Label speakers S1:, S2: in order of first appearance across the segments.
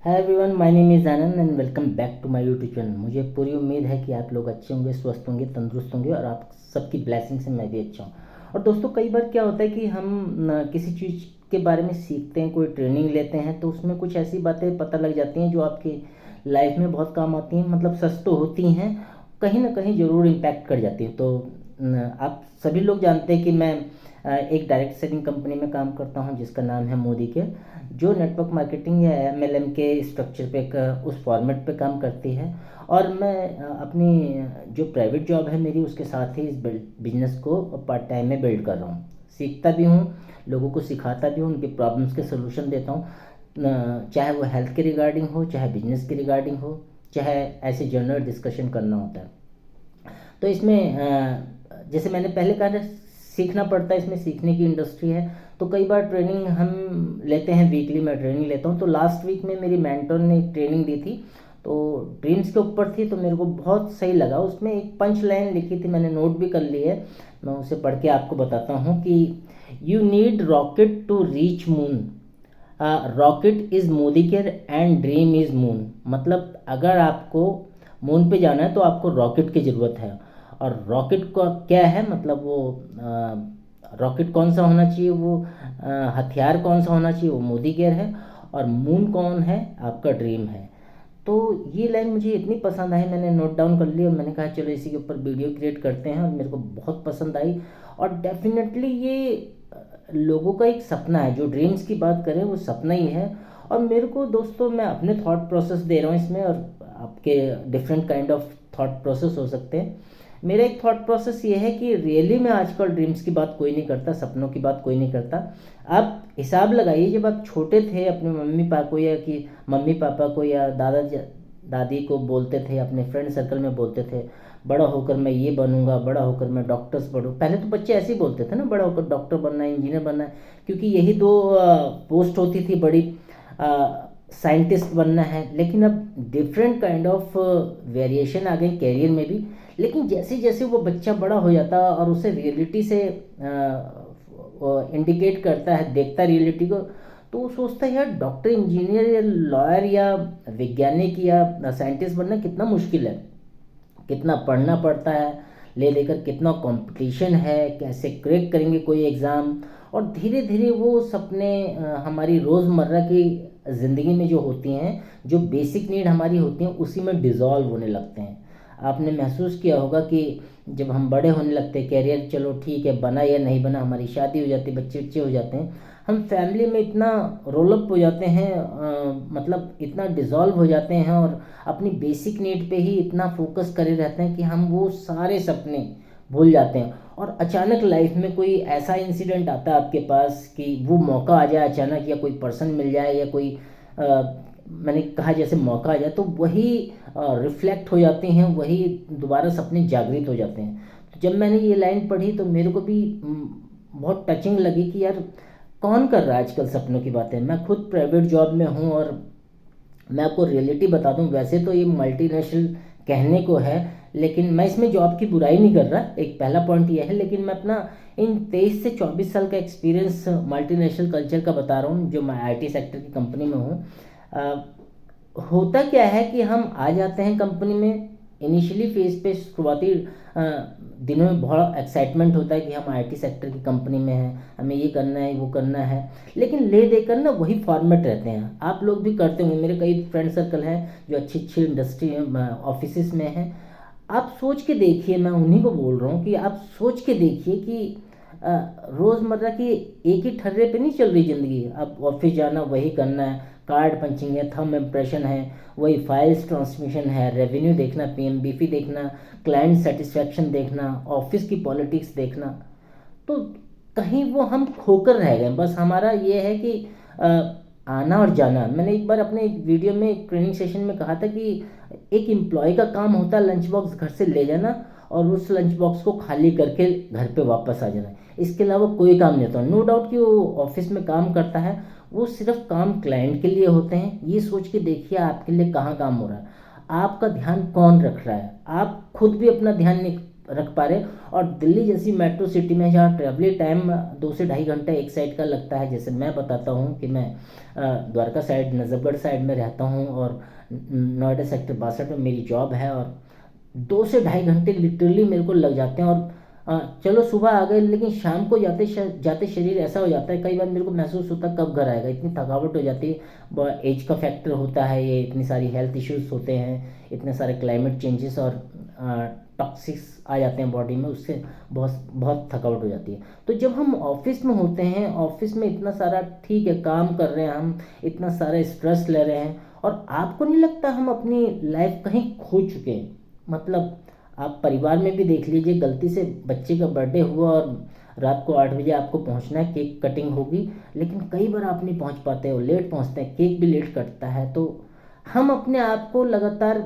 S1: Hi everyone, my name is Anand and welcome back to my YouTube channel. मुझे पूरी उम्मीद है कि आप लोग अच्छे होंगे, स्वस्थ होंगे, तंदुरुस्त होंगे और आप सबकी ब्लेसिंग से मैं भी अच्छा हूँ। और दोस्तों, कई बार क्या होता है कि हम किसी चीज़ के बारे में सीखते हैं, कोई ट्रेनिंग लेते हैं, तो उसमें कुछ ऐसी बातें पता लग जाती हैं जो आपकी लाइफ में बहुत काम आती हैं। मतलब सच तो होती हैं, कहीं ना कहीं ज़रूर इम्पैक्ट कर जाती हैं। तो आप सभी लोग जानते हैं कि मैं एक डायरेक्ट सेलिंग कंपनी में काम करता हूं जिसका नाम है मोदी के, जो नेटवर्क मार्केटिंग या एमएलएम के स्ट्रक्चर पे उस फॉर्मेट पे काम करती है। और मैं अपनी जो प्राइवेट जॉब है मेरी, उसके साथ ही इस बिजनेस को पार्ट टाइम में बिल्ड कर रहा हूँ। सीखता भी हूँ, लोगों को सिखाता भी हूँ, उनके प्रॉब्लम्स के सोल्यूशन देता हूँ। चाहे वो हेल्थ के रिगार्डिंग हो, चाहे बिजनेस के रिगार्डिंग हो, चाहे ऐसे जनरल डिस्कशन करना होता है। तो इसमें जैसे मैंने पहले कहा था, सीखना पड़ता है, इसमें सीखने की इंडस्ट्री है। तो कई बार ट्रेनिंग हम लेते हैं, वीकली मैं ट्रेनिंग लेता हूँ। तो लास्ट वीक में मेरी मेंटर ने एक ट्रेनिंग दी थी, तो ड्रीम्स के ऊपर थी, तो मेरे को बहुत सही लगा। उसमें एक पंच लाइन लिखी थी, मैंने नोट भी कर ली है, मैं उसे पढ़ के आपको बताता हूँ कि you need rocket to reach moon, rocket is Modi care and dream is moon. मतलब अगर आपको मून पे जाना है तो आपको रॉकेट की ज़रूरत है। और रॉकेट का क्या है, मतलब वो रॉकेट कौन सा होना चाहिए, वो हथियार कौन सा होना चाहिए, वो मोदी केयर है। और मून कौन है, आपका ड्रीम है। तो ये लाइन मुझे इतनी पसंद आई, मैंने नोट डाउन कर ली और मैंने कहा चलो इसी के ऊपर वीडियो क्रिएट करते हैं। और मेरे को बहुत पसंद आई। और डेफिनेटली ये लोगों का एक सपना है, जो ड्रीम्स की बात करें वो सपना ही है। और मेरे को दोस्तों, मैं अपने थॉट प्रोसेस दे रहा हूँ इसमें, और आपके different kind of thought process हो सकते हैं। मेरा एक थॉट प्रोसेस ये है कि रियली में आजकल ड्रीम्स की बात कोई नहीं करता, सपनों की बात कोई नहीं करता। आप हिसाब लगाइए, जब आप छोटे थे अपने मम्मी पापा को, या कि मम्मी पापा को या दादी को बोलते थे, अपने फ्रेंड सर्कल में बोलते थे, बड़ा होकर मैं ये बनूंगा, बड़ा होकर मैं डॉक्टर्स बनूँ। पहले तो बच्चे ऐसे ही बोलते थे ना, बड़ा होकर डॉक्टर बनना है, इंजीनियर बनना है, क्योंकि यही दो पोस्ट होती थी बड़ी, साइंटिस्ट बनना है। लेकिन अब डिफरेंट काइंड ऑफ वेरिएशन आ गई कैरियर में भी। लेकिन जैसे जैसे वो बच्चा बड़ा हो जाता और उसे रियलिटी से इंडिकेट करता है, देखता रियलिटी को, तो वो सोचता है यार डॉक्टर, इंजीनियर या लॉयर या वैज्ञानिक या साइंटिस्ट बनना कितना मुश्किल है, कितना पढ़ना पड़ता है, ले लेकर कितना कंपटीशन है, कैसे क्रैक करेंगे कोई एग्ज़ाम। और धीरे धीरे वो सपने हमारी रोज़मर्रा की ज़िंदगी में जो होती हैं, जो बेसिक नीड हमारी होती हैं, उसी में डिज़ोल्व होने लगते हैं। आपने महसूस किया होगा कि जब हम बड़े होने लगते हैं, कैरियर चलो ठीक है, बना या नहीं बना, हमारी शादी हो जाती है, बच्चे बच्चे हो जाते हैं, हम फैमिली में इतना रोलअप हो जाते हैं, मतलब इतना डिज़ोल्व हो जाते हैं, और अपनी बेसिक नीड पे ही इतना फोकस करे रहते हैं कि हम वो सारे सपने भूल जाते हैं। और अचानक लाइफ में कोई ऐसा इंसिडेंट आता है आपके पास कि वो मौका आ जाए अचानक, या कोई पर्सन मिल जाए, या कोई मैंने कहा जैसे मौका आ जाए, तो वही रिफ्लेक्ट हो जाते हैं, वही दोबारा सपने जागृत हो जाते हैं। तो जब मैंने ये लाइन पढ़ी तो मेरे को भी बहुत टचिंग लगी कि यार कौन कर रहा है आजकल सपनों की बातें। मैं खुद प्राइवेट जॉब में हूँ, और मैं आपको रियलिटी बता दूं, वैसे तो ये मल्टीनेशनल कहने को है, लेकिन मैं इसमें जॉब की बुराई नहीं कर रहा, एक पहला पॉइंट ये है। लेकिन मैं अपना इन 23 से 24 साल का एक्सपीरियंस मल्टीनेशनल कल्चर का बता रहा हूँ, जो मैं आईटी सेक्टर की कंपनी में हूँ। होता क्या है कि हम आ जाते हैं कंपनी में, इनिशियली फेज पे, शुरुआती दिनों में बहुत एक्साइटमेंट होता है कि हम आईटी सेक्टर की कंपनी में हैं, हमें ये करना है, वो करना है। लेकिन ले देकर ना वही फॉर्मेट रहते हैं। आप लोग भी करते होंगे, मेरे कई फ्रेंड सर्कल हैं जो अच्छी अच्छी इंडस्ट्री ऑफिस में हैं। आप सोच के देखिए, मैं उन्हीं को बोल रहा हूँ कि आप सोच के देखिए कि रोज़मर्रा की एक ही ठर्रे पे नहीं चल रही ज़िंदगी। अब ऑफिस जाना, वही करना है, कार्ड पंचिंग है, थंब इम्प्रेशन है, वही फाइल्स ट्रांसमिशन है, रेवेन्यू देखना, पीएमबीपी देखना, क्लाइंट सेटिस्फेक्शन देखना, ऑफिस की पॉलिटिक्स देखना। तो कहीं वो हम खोकर रह गए। बस हमारा ये है कि आना और जाना। मैंने एक बार अपने एक वीडियो में, एक ट्रेनिंग सेशन में कहा था कि एक एम्प्लॉय का काम होता है लंच बॉक्स घर से ले जाना, और उस लंच बॉक्स को खाली करके घर पे वापस आ जाना। इसके अलावा कोई काम नहीं होता। नो डाउट कि वो ऑफिस में काम करता है, वो सिर्फ काम क्लाइंट के लिए होते हैं। ये सोच के देखिए आपके लिए कहाँ काम हो रहा है, आपका ध्यान कौन रख रहा है। आप खुद भी अपना ध्यान नहीं रख पा रहे। और दिल्ली जैसी मेट्रो सिटी में जहाँ ट्रेवलिंग टाइम 2 से ढाई घंटा एक साइड का लगता है, जैसे मैं बताता हूँ कि मैं द्वारका साइड, नजफगढ़ साइड में रहता हूँ और नोएडा सेक्टर 62 में मेरी जॉब है, और 2 से ढाई घंटे लिटरली मेरे को लग जाते हैं। और चलो सुबह आ गए, लेकिन शाम को जाते शरीर ऐसा हो जाता है, कई बार मेरे को महसूस होता है कब घर आएगा, इतनी थकावट हो जाती है। एज का फैक्टर होता है, ये इतनी सारी हेल्थ इश्यूज होते हैं, इतने सारे क्लाइमेट चेंजेस और टॉक्सिक्स आ जाते हैं बॉडी में, उससे बहुत बहुत थकावट हो जाती है। तो जब हम ऑफिस में होते हैं, ऑफिस में इतना सारा ठीक है काम कर रहे हैं हम, इतना सारा स्ट्रेस ले रहे हैं, और आपको नहीं लगता हम अपनी लाइफ कहीं खो चुके हैं? मतलब आप परिवार में भी देख लीजिए, गलती से बच्चे का बर्थडे हुआ और रात को 8 बजे आपको पहुंचना है, केक कटिंग होगी, लेकिन कई बार आप नहीं पहुंच पाते हो, लेट पहुंचते हैं, केक भी लेट कटता है। तो हम अपने आप को लगातार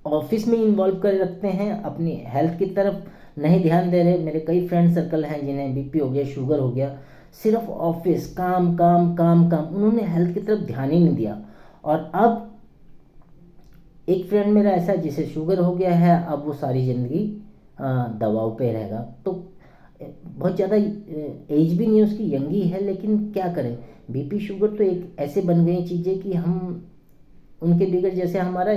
S1: ऑफिस में इन्वॉल्व कर रखते हैं, अपनी हेल्थ की तरफ नहीं ध्यान दे रहे। मेरे कई फ्रेंड सर्कल हैं जिन्हें बीपी हो गया, शुगर हो गया, सिर्फ ऑफिस काम काम काम काम, उन्होंने हेल्थ की तरफ ध्यान ही नहीं दिया। और अब एक फ्रेंड मेरा ऐसा है जिसे शुगर हो गया है, अब वो सारी ज़िंदगी दवाओं पे रहेगा। तो बहुत ज़्यादा एज भी नहीं उसकी, यंग ही है, लेकिन क्या करें, बीपी शुगर तो एक ऐसे बन गई चीज़ें कि हम उनके बगैर जैसे हमारा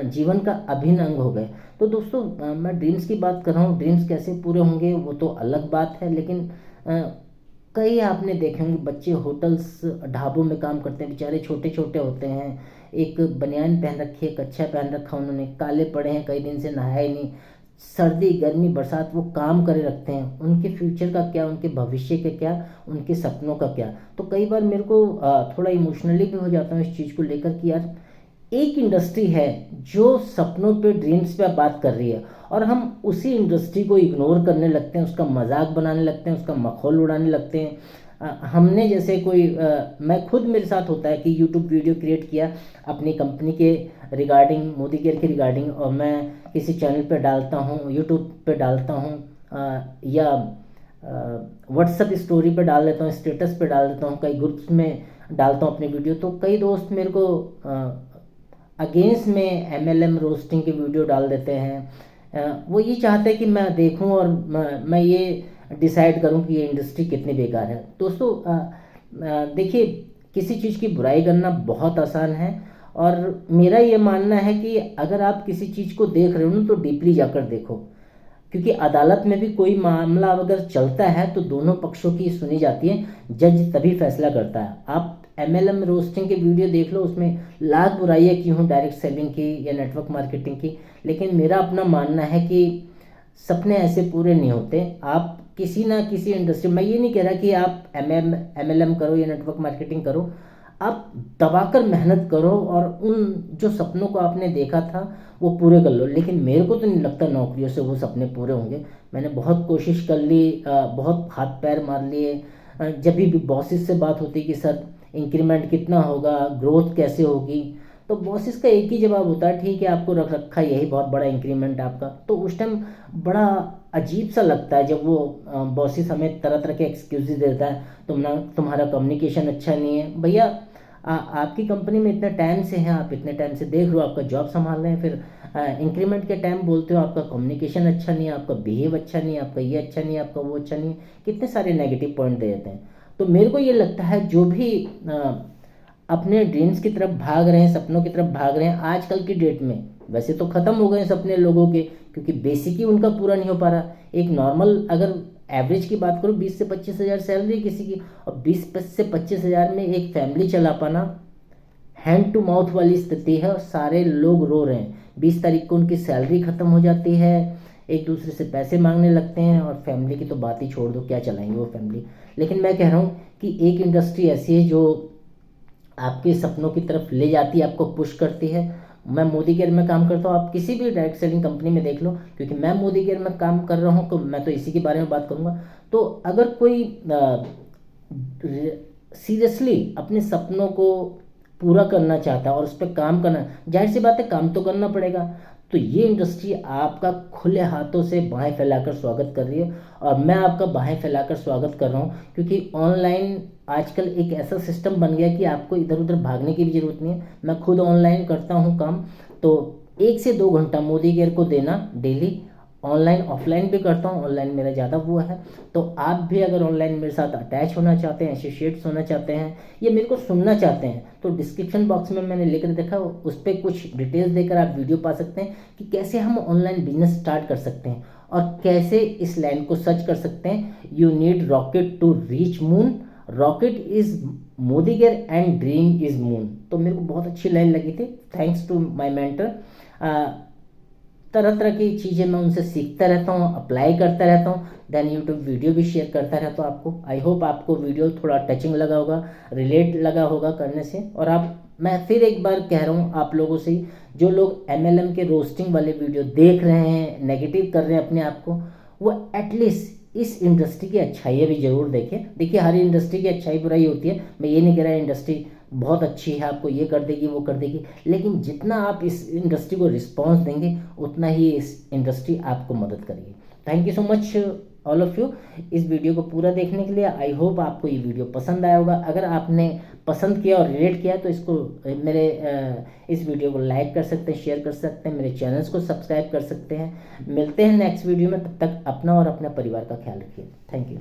S1: जीवन का अभिन्न अंग हो गए। तो दोस्तों मैं ड्रीम्स की बात कर रहा हूँ, ड्रीम्स कैसे पूरे होंगे वो तो अलग बात है, लेकिन कई आपने देखे होंगे बच्चे होटल्स ढाबों में काम करते हैं, बेचारे छोटे छोटे होते हैं, एक बनियान पहन रखी है, कच्छा पहन रखा उन्होंने, काले पड़े हैं, कई दिन से नहाए नहीं, सर्दी गर्मी बरसात वो काम करे रखते हैं, उनके फ्यूचर का क्या, उनके भविष्य का क्या, उनके सपनों का क्या। तो कई बार मेरे को थोड़ा इमोशनली भी हो जाता हूँ इस चीज़ को लेकर कि यार एक इंडस्ट्री है जो सपनों पे, ड्रीम्स पे बात कर रही है, और हम उसी इंडस्ट्री को इग्नोर करने लगते हैं, उसका मजाक बनाने लगते हैं, उसका मखौल उड़ाने लगते हैं। हमने जैसे कोई मैं खुद, मेरे साथ होता है कि यूट्यूब वीडियो क्रिएट किया अपनी कंपनी के रिगार्डिंग, मोदी केयर के रिगार्डिंग, और मैं किसी चैनल पे डालता हूँ, यूट्यूब पे डालता हूँ, या व्हाट्सएप स्टोरी पे डाल देता हूँ, स्टेटस पे डाल देता हूँ, कई ग्रुप्स में डालता हूँ अपनी वीडियो। तो कई दोस्त मेरे को अगेंस्ट में MLM रोस्टिंग की वीडियो डाल देते हैं। वो ये चाहते हैं कि मैं देखूं और मैं ये डिसाइड करूं कि ये इंडस्ट्री कितनी बेकार है। दोस्तों देखिए, किसी चीज़ की बुराई करना बहुत आसान है, और मेरा ये मानना है कि अगर आप किसी चीज़ को देख रहे हो ना, तो डीपली जाकर देखो, क्योंकि अदालत में भी कोई मामला अगर चलता है तो दोनों पक्षों की सुनी जाती है, जज तभी फैसला करता है। आप MLM रोस्टिंग की वीडियो देख लो, उसमें लाख बुराइयाँ की हूँ, डायरेक्ट सेलिंग की या नेटवर्क मार्केटिंग की, लेकिन मेरा अपना मानना है कि सपने ऐसे पूरे नहीं होते। आप किसी ना किसी इंडस्ट्री, मैं ये नहीं कह रहा कि आप MLM करो या नेटवर्क मार्केटिंग करो, आप दबाकर मेहनत करो और उन जो सपनों को आपने देखा था वो पूरे कर लो। लेकिन मेरे को तो नहीं लगता नौकरियों से वो सपने पूरे होंगे। मैंने बहुत कोशिश कर ली, बहुत हाथ पैर मार लिए, जब भी बॉसेस से बात होती कि सर इंक्रीमेंट कितना होगा, ग्रोथ कैसे होगी, तो बॉसेस का एक ही जवाब होता है, ठीक है आपको रख रखा है यही बहुत बड़ा इंक्रीमेंट आपका। तो उस टाइम बड़ा अजीब सा लगता है जब वो बॉसेस हमें तरह तरह के एक्सक्यूजेस देता है, तुम्हारा कम्युनिकेशन अच्छा नहीं है। भैया आपकी कंपनी में इतने टाइम से हैं, आप इतने टाइम से देख रहे हो, आपका जॉब संभाल रहे हैं, फिर इंक्रीमेंट के टाइम बोलते हो आपका कम्युनिकेशन अच्छा नहीं है, आपका बिहेव अच्छा नहीं है, आपका ये अच्छा नहीं है, आपका वो अच्छा नहीं है, कितने सारे नेगेटिव पॉइंट दे देते हैं। तो मेरे को ये लगता है जो भी अपने ड्रीम्स की तरफ भाग रहे हैं, सपनों की तरफ भाग रहे हैं, आजकल की डेट में वैसे तो ख़त्म हो गए सपने लोगों के, क्योंकि बेसिक ही उनका पूरा नहीं हो पा रहा। एक नॉर्मल अगर एवरेज की बात करो, 20 से 25 हज़ार सैलरी किसी की, और 20 से 25 हज़ार में एक फैमिली चला पाना हैंड टू माउथ वाली स्थिति है, और सारे लोग रो रहे हैं। 20 तारीख को उनकी सैलरी ख़त्म हो जाती है, एक दूसरे से पैसे मांगने लगते हैं, और फैमिली की तो बात ही छोड़ दो, क्या चलाएंगे वो फैमिली। लेकिन मैं कह रहा हूँ कि एक इंडस्ट्री ऐसी है जो आपके सपनों की तरफ ले जाती है, आपको पुश करती है। मैं मोदी केयर में काम करता हूँ, आप किसी भी डायरेक्ट सेलिंग कंपनी में देख लो, क्योंकि मैं मोदी केयर में काम कर रहा हूँ तो मैं तो इसी के बारे में बात करूँगा। तो अगर कोई सीरियसली अपने सपनों को पूरा करना चाहता है और उस पर काम करना, जाहिर सी बात है काम तो करना पड़ेगा, तो ये इंडस्ट्री आपका खुले हाथों से बाहें फैलाकर स्वागत कर रही है, और मैं आपका बाहें फैलाकर स्वागत कर रहा हूँ। क्योंकि ऑनलाइन आजकल एक ऐसा सिस्टम बन गया कि आपको इधर उधर भागने की भी ज़रूरत नहीं है। मैं खुद ऑनलाइन करता हूँ काम, तो 1 से 2 घंटा मोदी केयर को देना डेली, ऑनलाइन ऑफलाइन भी करता हूँ, ऑनलाइन मेरा ज़्यादा वो है। तो आप भी अगर ऑनलाइन मेरे साथ अटैच होना चाहते हैं, एसोसिएट्स होना चाहते हैं, या मेरे को सुनना चाहते हैं, तो डिस्क्रिप्शन बॉक्स में मैंने लिख देखा, उस पर कुछ डिटेल्स देकर आप वीडियो पा सकते हैं कि कैसे हम ऑनलाइन बिजनेस स्टार्ट कर सकते हैं और कैसे इस लाइन को सर्च कर सकते हैं। You need rocket to reach moon, rocket is Modi gear and dream is moon. तो मेरे को बहुत अच्छी लाइन लगी थी। Thanks to my mentor. तरह तरह की चीज़ें मैं उनसे सीखता रहता हूँ, अप्लाई करता रहता हूँ, देन यूट्यूब वीडियो भी शेयर करता रहता हूँ आपको। आई होप आपको वीडियो थोड़ा टचिंग लगा होगा, रिलेट लगा होगा करने से। और आप, मैं फिर एक बार कह रहा हूँ आप लोगों से, जो लोग MLM के रोस्टिंग वाले वीडियो देख रहे हैं, नेगेटिव कर रहे हैं अपने आप को, वो एटलीस्ट इस इंडस्ट्री की अच्छाइयाँ भी जरूर देखें। देखिए, हर इंडस्ट्री की अच्छाई बुराई होती है, मैं ये नहीं कह रहा इंडस्ट्री बहुत अच्छी है, आपको ये कर देगी वो कर देगी, लेकिन जितना आप इस इंडस्ट्री को रिस्पॉन्स देंगे उतना ही इस इंडस्ट्री आपको मदद करेगी। Thank you so much all of you इस वीडियो को पूरा देखने के लिए। आई होप आपको ये वीडियो पसंद आया होगा। अगर आपने पसंद किया और रिलेट किया तो इसको मेरे इस वीडियो को लाइक कर सकते हैं, शेयर कर सकते हैं, मेरे चैनल्स को सब्सक्राइब कर सकते हैं। मिलते हैं नेक्स्ट वीडियो में, तब तक अपना और अपने परिवार का ख्याल रखिए। Thank you.